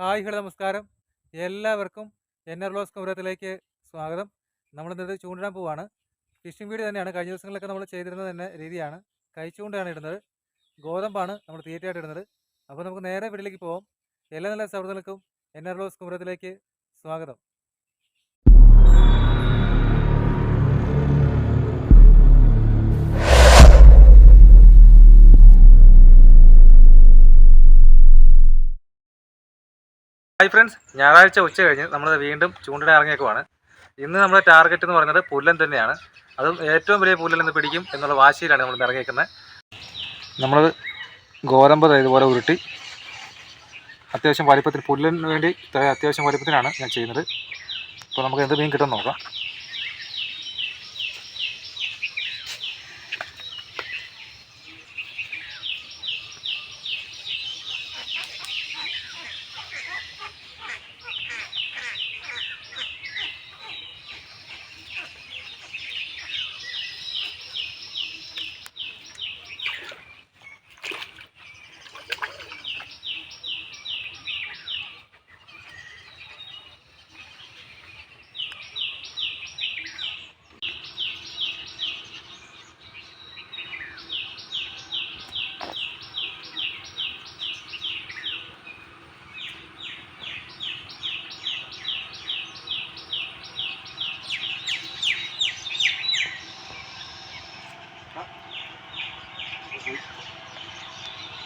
Hi hello നമസ്കാരം. എല്ലാവർക്കും എൻആർലോസ് കുമരകത്തിലേക്ക് സ്വാഗതം. നമ്മളിന്നത് ചൂണ്ടിടാൻ പോവാണ്. ഫിഷിംഗ് വീഡിയോ തന്നെയാണ്. കഴിഞ്ഞ ദിവസങ്ങളിലൊക്കെ നമ്മൾ ചെയ്തിരുന്നത് തന്നെ രീതിയാണ്. കഴിച്ചുകൊണ്ടാണ് ഇടുന്നത്. ഗോതമ്പാണ് നമ്മൾ തീറ്റയായിട്ട് ഇടുന്നത്. അപ്പോൾ നമുക്ക് നേരെ വീട്ടിലേക്ക് പോകാം. എല്ലാ നല്ല സൗഹൃദങ്ങൾക്കും എൻആർലോസ് കുമരകത്തിലേക്ക് സ്വാഗതം. ഹായ് ഫ്രണ്ട്സ്, ഞായറാഴ്ച ഉച്ച കഴിഞ്ഞ് നമ്മൾ വീണ്ടും ചൂണ്ടിടാൻ ഇറങ്ങിയേക്കുവാണ്. ഇന്ന് നമ്മുടെ ടാർഗറ്റ് എന്ന് പറയുന്നത് പുല്ലൻ തന്നെയാണ്. അതും ഏറ്റവും വലിയ പുല്ലൻ നിന്ന് പിടിക്കും എന്നുള്ള വാശിയിലാണ് നമ്മൾ ഇറങ്ങിയേക്കുന്നത്. നമ്മൾ ഗോതമ്പ് ഇതുപോലെ ഉരുട്ടി അത്യാവശ്യം വലിപ്പത്തിൽ പുല്ലിന് വേണ്ടി അത്യാവശ്യം വലിപ്പത്തിനാണ് ഞാൻ ചെയ്യുന്നത്. അപ്പോൾ നമുക്ക് എന്ത് മീൻ കിട്ടുമെന്ന് നോക്കാം.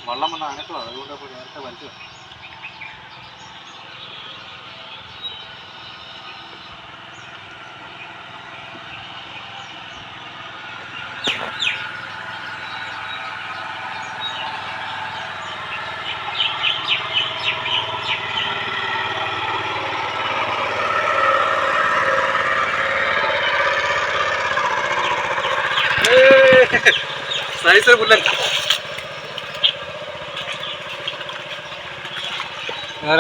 വള്ളം വന്ന അനക്കമാണ്, അതുകൊണ്ട് അപ്പോൾ നേരത്തെ വലിച്ചു. സൈസ് പുല്ലൻ,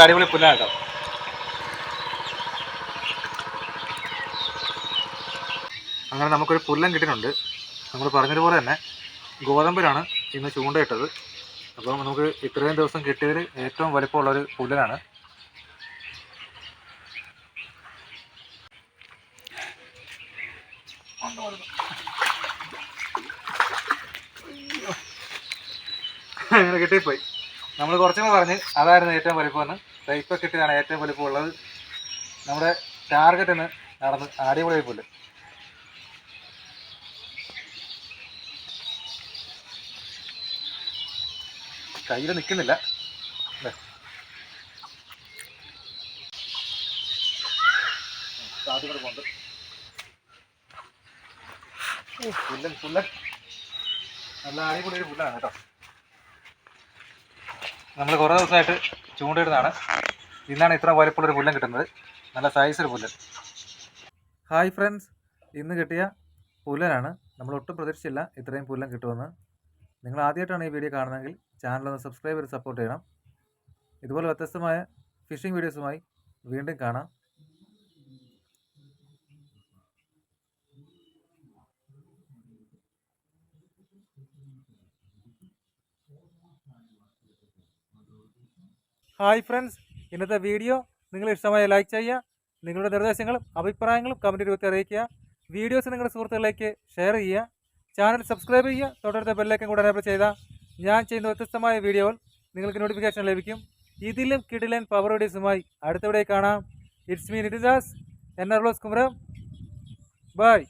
അടിപൊളി പുല്ലാണ് കേട്ടോ. അങ്ങനെ നമുക്കൊരു പുല്ലൻ കിട്ടിയിട്ടുണ്ട്. നമ്മൾ പറഞ്ഞതുപോലെ തന്നെ ഗോതമ്പിലാണ് ഇന്ന് ചൂണ്ടയിട്ടത്. അപ്പം നമുക്ക് ഇത്രയും ദിവസം കിട്ടിയതിൽ ഏറ്റവും വലിപ്പമുള്ളൊരു പുല്ലനാണ്. അങ്ങനെ കിട്ടിപ്പോയി. നമ്മൾ കുറച്ചുകൂടെ പറഞ്ഞ് അതായിരുന്നു ഏറ്റവും വലിപ്പമെന്ന്. ഇപ്പം കിട്ടിയതാണ് ഏറ്റവും വലിപ്പമുള്ളത്. നമ്മുടെ ടാർഗറ്റിന് നടന്ന് അടിപൊളി പുല്ല്. കയ്യിൽ നിൽക്കുന്നില്ല. ആദ്യം കൂടെ പോകുന്നുണ്ട്. പുല്ലൻ പുല്ലൻ നല്ല അടിപൊളി ഒരു പുല്ലാണ് കേട്ടോ. നമ്മൾ കുറേ ദിവസമായിട്ട് ചൂണ്ടയിടുന്നതാണ്. ഇന്നാണ് ഇത്ര വലിപ്പമുള്ളൊരു പുല്ലൻ കിട്ടുന്നത്. നല്ല സൈസൊരു പുല്ലൻ. ഹായ് ഫ്രണ്ട്സ്, ഇന്ന് കിട്ടിയ പുല്ലനാണ്. നമ്മൾ ഒട്ടും പ്രതീക്ഷിച്ചില്ല ഇത്രയും പുല്ലൻ കിട്ടുമെന്ന്. നിങ്ങൾ ആദ്യമായിട്ടാണ് ഈ വീഡിയോ കാണുന്നതെങ്കിൽ ചാനലൊന്ന് സബ്സ്ക്രൈബ് ചെയ്ത് സപ്പോർട്ട് ചെയ്യണം. ഇതുപോലെ വ്യത്യസ്തമായ ഫിഷിംഗ് വീഡിയോസുമായി വീണ്ടും കാണാം. ഹായ് ഫ്രണ്ട്സ്, ഇന്നത്തെ വീഡിയോ നിങ്ങൾ ഇഷ്ടമായ ലൈക്ക് ചെയ്യുക. നിങ്ങളുടെ നിർദ്ദേശങ്ങളും അഭിപ്രായങ്ങളും കമൻറ്റ് രൂപത്തിൽ അറിയിക്കുക. വീഡിയോസ് നിങ്ങളുടെ സുഹൃത്തുക്കളിലേക്ക് ഷെയർ ചെയ്യുക. ചാനൽ സബ്സ്ക്രൈബ് ചെയ്യുക. തൊട്ടടുത്ത ബെല്ലൈക്കൻ കൂടെ എനേബിൾ ചെയ്താൽ ഞാൻ ചെയ്യുന്ന വ്യത്യസ്തമായ വീഡിയോകൾ നിങ്ങൾക്ക് നോട്ടിഫിക്കേഷൻ ലഭിക്കും. ഇതിലും കിടിലൻ പവർ വീഡിയോസുമായി അടുത്തവിടെ കാണാം. ഇറ്റ്സ് മീ നിതിദാസ്, എൻആർലോസ് കുമരം. ബൈ.